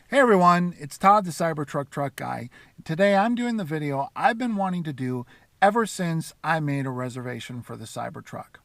Hey everyone, it's Todd the Cybertruck truck guy. Today I'm doing the video I've been wanting to do ever since I made a reservation for the Cybertruck.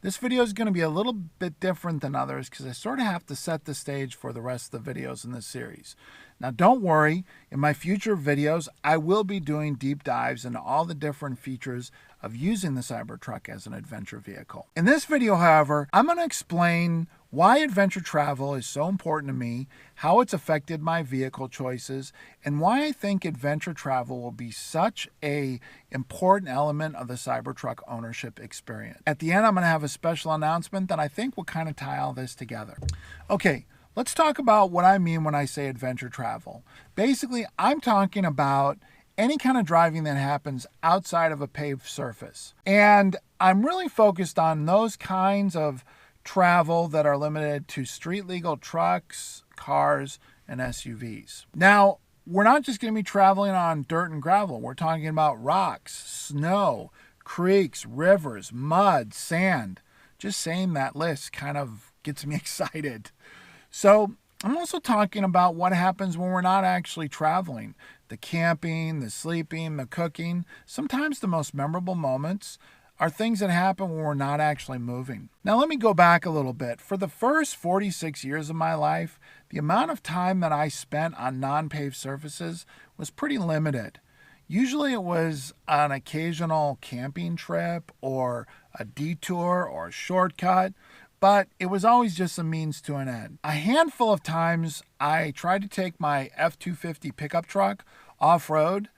This video is going to be a little bit different than others because I sort of have to set the stage for the rest of the videos in this series. Now don't worry, in my future videos I will be doing deep dives into all the different features of using the Cybertruck as an adventure vehicle. In this video, however, I'm going to explain why adventure travel is so important to me, how it's affected my vehicle choices, and why I think adventure travel will be such an important element of the Cybertruck ownership experience. At the end, I'm going to have a special announcement that I think will kind of tie all this together. Okay, let's talk about what I mean when I say adventure travel. Basically, I'm talking about any kind of driving that happens outside of a paved surface. And I'm really focused on those kinds of travel that are limited to street legal trucks, cars, and SUVs. Now, we're not just going to be traveling on dirt and gravel. We're talking about rocks, snow, creeks, rivers, mud, sand. Just saying that list kind of gets me excited. So I'm also talking about what happens when we're not actually traveling. The camping, the sleeping, the cooking. Sometimes the most memorable moments are things that happen when we're not actually moving. Now let me go back a little bit. For the first 46 years of my life, the amount of time that I spent on non-paved surfaces was pretty limited. Usually it was an occasional camping trip or a detour or a shortcut, but it was always just a means to an end. A handful of times I tried to take my F-250 pickup truck off-road,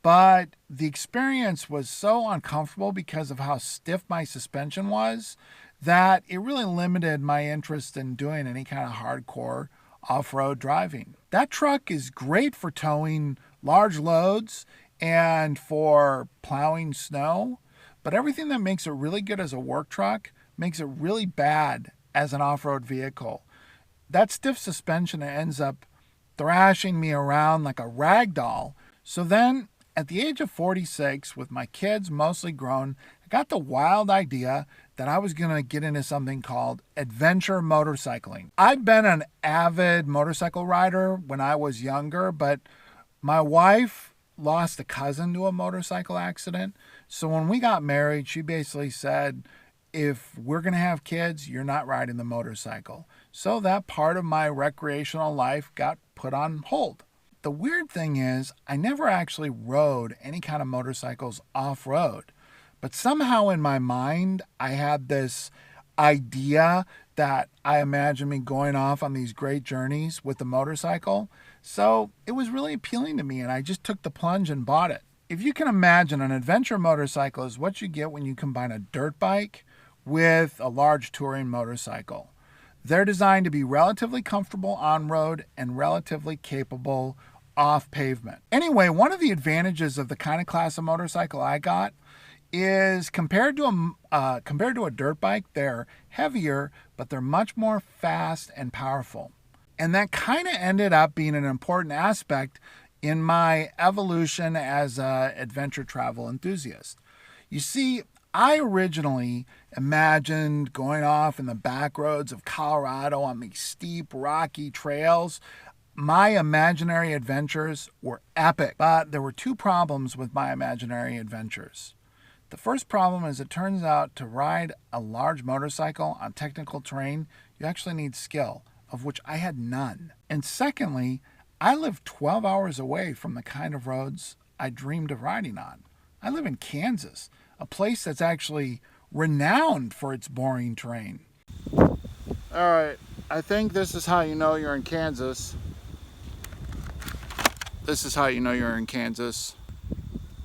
but the experience was so uncomfortable because of how stiff my suspension was that it really limited my interest in doing any kind of hardcore off-road driving. That truck is great for towing large loads and for plowing snow, but everything that makes it really good as a work truck makes it really bad as an off-road vehicle. That stiff suspension ends up thrashing me around like a rag doll. So then, at the age of 46, with my kids mostly grown, I got the wild idea that I was going to get into something called adventure motorcycling. I've been an avid motorcycle rider when I was younger, but my wife lost a cousin to a motorcycle accident. So when we got married, she basically said, if we're going to have kids, you're not riding the motorcycle. So that part of my recreational life got put on hold. The weird thing is, I never actually rode any kind of motorcycles off-road, but somehow in my mind, I had this idea that I imagined me going off on these great journeys with the motorcycle. So it was really appealing to me, and I just took the plunge and bought it. If you can imagine, an adventure motorcycle is what you get when you combine a dirt bike with a large touring motorcycle. They're designed to be relatively comfortable on-road and relatively capable off pavement. Anyway, one of the advantages of the kind of class of motorcycle I got is compared to a dirt bike, they're heavier, but they're much more fast and powerful. And that kind of ended up being an important aspect in my evolution as an adventure travel enthusiast. You see, I originally imagined going off in the back roads of Colorado on these steep, rocky trails. My imaginary adventures were epic, but there were two problems with my imaginary adventures. The first problem is it turns out to ride a large motorcycle on technical terrain, you actually need skill, of which I had none. And secondly, I live 12 hours away from the kind of roads I dreamed of riding on. I live in Kansas, a place that's actually renowned for its boring terrain. All right, I think this is how you know you're in Kansas. This is how you know you're in Kansas.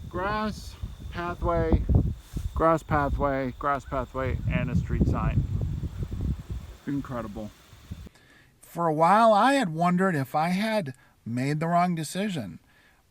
Grass pathway, grass pathway, grass pathway, and a street sign. Incredible. For a while, I had wondered if I had made the wrong decision,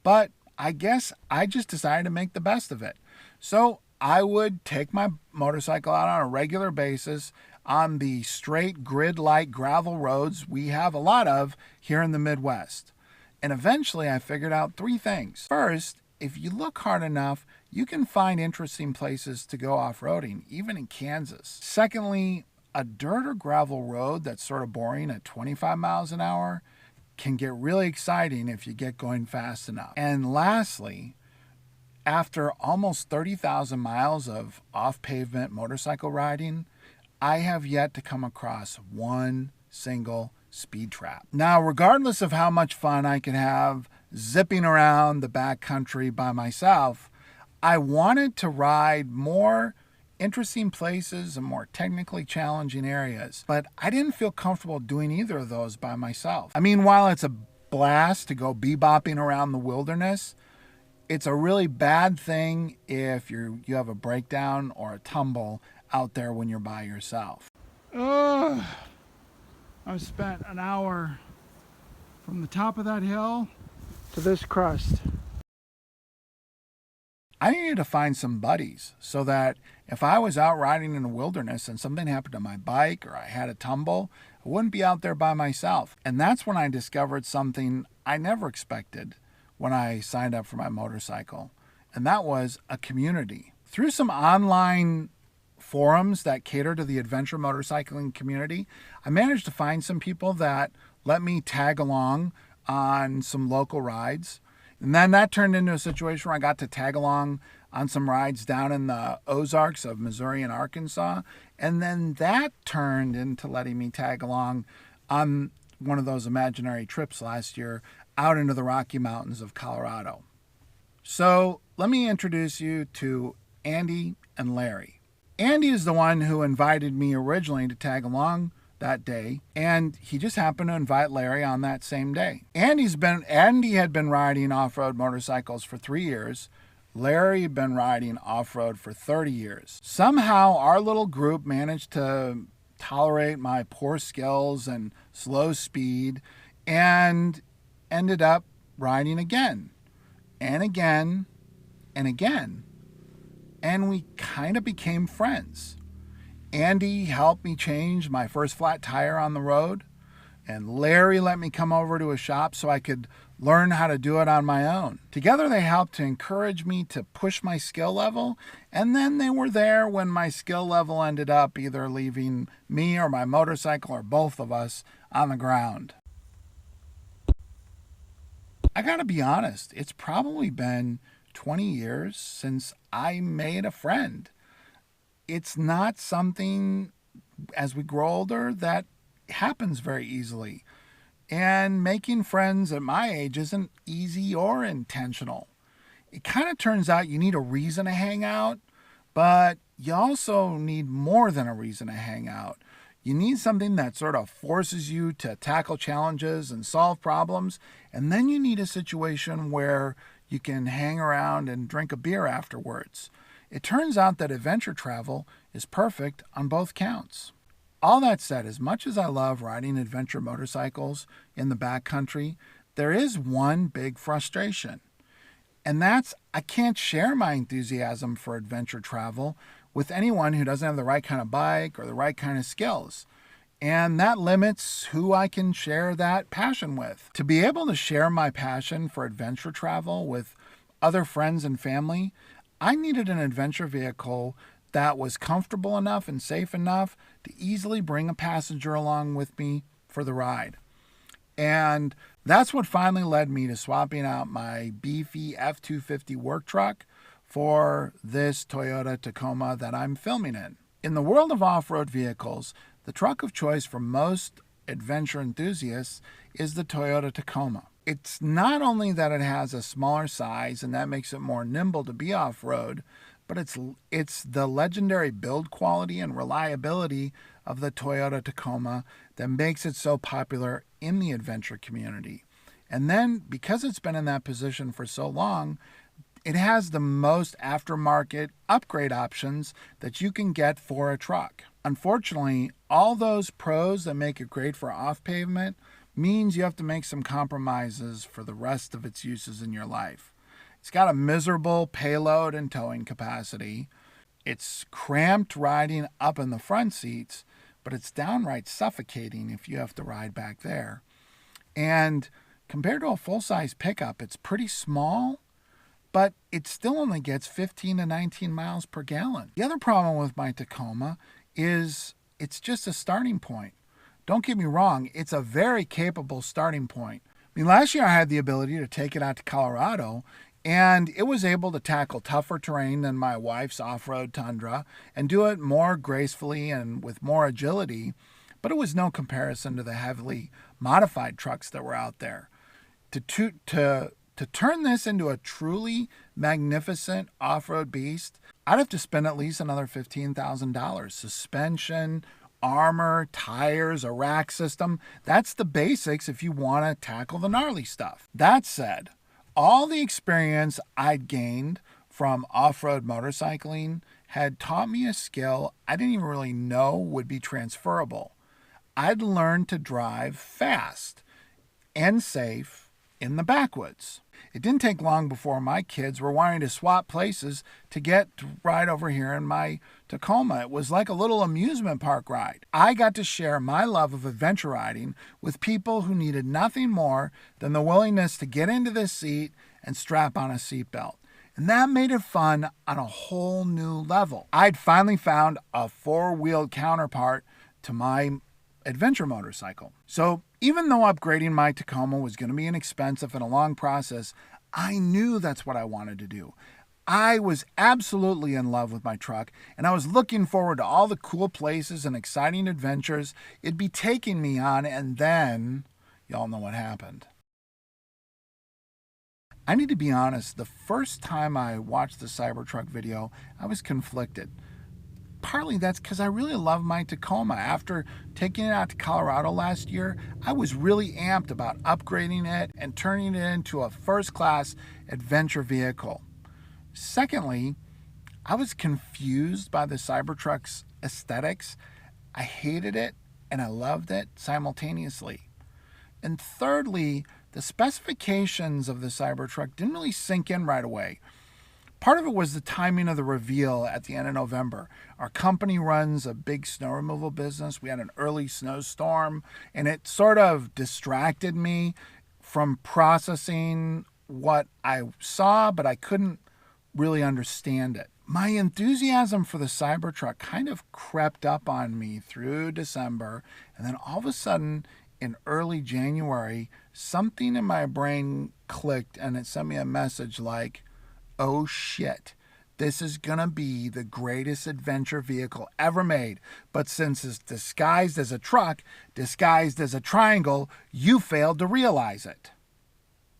but I guess I just decided to make the best of it. So I would take my motorcycle out on a regular basis on the straight grid-like gravel roads we have a lot of here in the Midwest. And eventually I figured out three things. First, if you look hard enough, you can find interesting places to go off-roading, even in Kansas. Secondly, a dirt or gravel road that's sort of boring at 25 miles an hour can get really exciting if you get going fast enough. And lastly, after almost 30,000 miles of off-pavement motorcycle riding, I have yet to come across one single speed trap. Now, regardless of how much fun I can have zipping around the backcountry by myself, I wanted to ride more interesting places and more technically challenging areas, but I didn't feel comfortable doing either of those by myself. I mean, while it's a blast to go bebopping around the wilderness, it's a really bad thing if you have a breakdown or a tumble out there when you're by yourself. I've spent an hour from the top of that hill to this crust. I needed to find some buddies so that if I was out riding in the wilderness and something happened to my bike or I had a tumble, I wouldn't be out there by myself. And that's when I discovered something I never expected when I signed up for my motorcycle. And that was a community. Through some online forums that cater to the adventure motorcycling community, I managed to find some people that let me tag along on some local rides. And then that turned into a situation where I got to tag along on some rides down in the Ozarks of Missouri and Arkansas. And then that turned into letting me tag along on one of those imaginary trips last year out into the Rocky Mountains of Colorado. So let me introduce you to Andy and Larry. Andy is the one who invited me originally to tag along that day, and he just happened to invite Larry on that same day. Andy had been riding off-road motorcycles for 3 years. Larry had been riding off-road for 30 years. Somehow our little group managed to tolerate my poor skills and slow speed and ended up riding again and again and again. And we kind of became friends. Andy helped me change my first flat tire on the road, and Larry let me come over to a shop so I could learn how to do it on my own. Together they helped to encourage me to push my skill level, and then they were there when my skill level ended up either leaving me or my motorcycle or both of us on the ground. I gotta be honest, it's probably been 20 years since I made a friend. It's not something, as we grow older, that happens very easily. And making friends at my age isn't easy or intentional. It kind of turns out you need a reason to hang out, but you also need more than a reason to hang out. You need something that sort of forces you to tackle challenges and solve problems, and then you need a situation where you can hang around and drink a beer afterwards. It turns out that adventure travel is perfect on both counts. All that said, as much as I love riding adventure motorcycles in the backcountry, there is one big frustration. And that's I can't share my enthusiasm for adventure travel with anyone who doesn't have the right kind of bike or the right kind of skills. And that limits who I can share that passion with. To be able to share my passion for adventure travel with other friends and family, I needed an adventure vehicle that was comfortable enough and safe enough to easily bring a passenger along with me for the ride. And that's what finally led me to swapping out my beefy F-250 work truck for this Toyota Tacoma that I'm filming in. In the world of off-road vehicles, the truck of choice for most adventure enthusiasts is the Toyota Tacoma. It's not only that it has a smaller size and that makes it more nimble to be off-road, but it's the legendary build quality and reliability of the Toyota Tacoma that makes it so popular in the adventure community. And then, because it's been in that position for so long, it has the most aftermarket upgrade options that you can get for a truck. Unfortunately, all those pros that make it great for off-pavement means you have to make some compromises for the rest of its uses in your life. It's got a miserable payload and towing capacity. It's cramped riding up in the front seats, but it's downright suffocating if you have to ride back there. And compared to a full-size pickup, it's pretty small, but it still only gets 15 to 19 miles per gallon. The other problem with my Tacoma is it's just a starting point. Don't get me wrong, it's a very capable starting point. Last year I had the ability to take it out to Colorado, and it was able to tackle tougher terrain than my wife's off-road Tundra and do it more gracefully and with more agility, but it was no comparison to the heavily modified trucks that were out there. To turn this into a truly magnificent off-road beast, I'd have to spend at least another $15,000. Suspension, armor, tires, a rack system. That's the basics if you want to tackle the gnarly stuff. That said, all the experience I'd gained from off-road motorcycling had taught me a skill I didn't even really know would be transferable. I'd learned to drive fast and safe in the backwoods. It didn't take long before my kids were wanting to swap places to get to ride over here in my Tacoma. It was like a little amusement park ride. I got to share my love of adventure riding with people who needed nothing more than the willingness to get into this seat and strap on a seatbelt. And that made it fun on a whole new level. I'd finally found a four-wheeled counterpart to my adventure motorcycle. So even though upgrading my Tacoma was going to be an expensive and a long process, I knew that's what I wanted to do. I was absolutely in love with my truck, and I was looking forward to all the cool places and exciting adventures it'd be taking me on, and then, y'all know what happened. I need to be honest, the first time I watched the Cybertruck video, I was conflicted. Partly that's because I really love my Tacoma. After taking it out to Colorado last year, I was really amped about upgrading it and turning it into a first-class adventure vehicle. Secondly, I was confused by the Cybertruck's aesthetics. I hated it and I loved it simultaneously. And thirdly, the specifications of the Cybertruck didn't really sink in right away. Part of it was the timing of the reveal at the end of November. Our company runs a big snow removal business. We had an early snowstorm, and it sort of distracted me from processing what I saw, but I couldn't really understand it. My enthusiasm for the Cybertruck kind of crept up on me through December, and then all of a sudden, in early January, something in my brain clicked, and it sent me a message like, oh shit, this is gonna be the greatest adventure vehicle ever made. But since it's disguised as a truck, disguised as a triangle, you failed to realize it.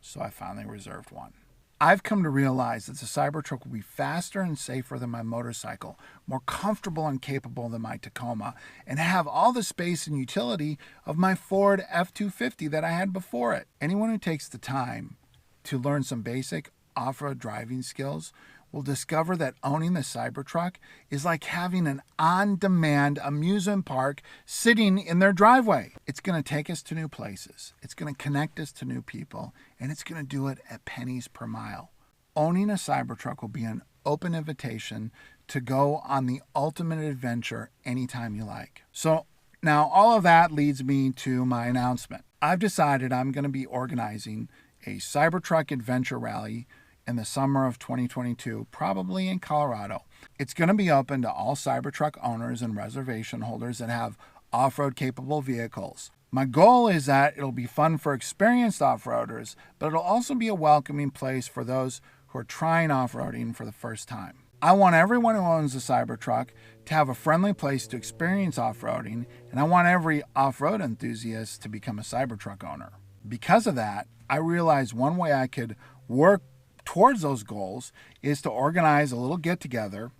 So I finally reserved one. I've come to realize that the Cybertruck will be faster and safer than my motorcycle, more comfortable and capable than my Tacoma, and have all the space and utility of my Ford F-250 that I had before it. Anyone who takes the time to learn some basic off-road driving skills will discover that owning the Cybertruck is like having an on-demand amusement park sitting in their driveway. It's going to take us to new places. It's going to connect us to new people, and it's going to do it at pennies per mile. Owning a Cybertruck will be an open invitation to go on the ultimate adventure anytime you like. So now all of that leads me to my announcement. I've decided I'm going to be organizing a Cybertruck adventure rally in the summer of 2022, probably in Colorado. It's going to be open to all Cybertruck owners and reservation holders that have off-road capable vehicles. My goal is that it'll be fun for experienced off-roaders, but it'll also be a welcoming place for those who are trying off-roading for the first time. I want everyone who owns a Cybertruck to have a friendly place to experience off-roading, and I want every off-road enthusiast to become a Cybertruck owner. Because of that, I realized one way I could work towards those goals is to organize a little get-together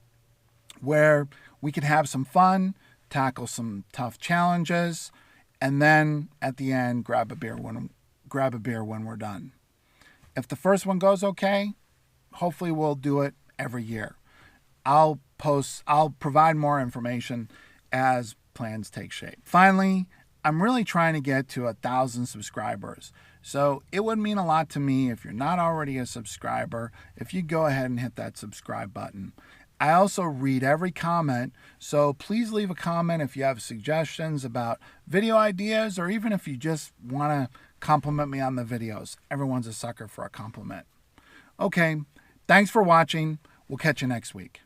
where we could have some fun, tackle some tough challenges, and then at the end grab a beer when we're done. If the first one goes okay, hopefully we'll do it every year. I'll provide more information as plans take shape. Finally, I'm really trying to get to 1,000 subscribers. So it would mean a lot to me if you're not already a subscriber, if you go ahead and hit that subscribe button. I also read every comment, so please leave a comment if you have suggestions about video ideas, or even if you just want to compliment me on the videos. Everyone's a sucker for a compliment. Okay, thanks for watching. We'll catch you next week.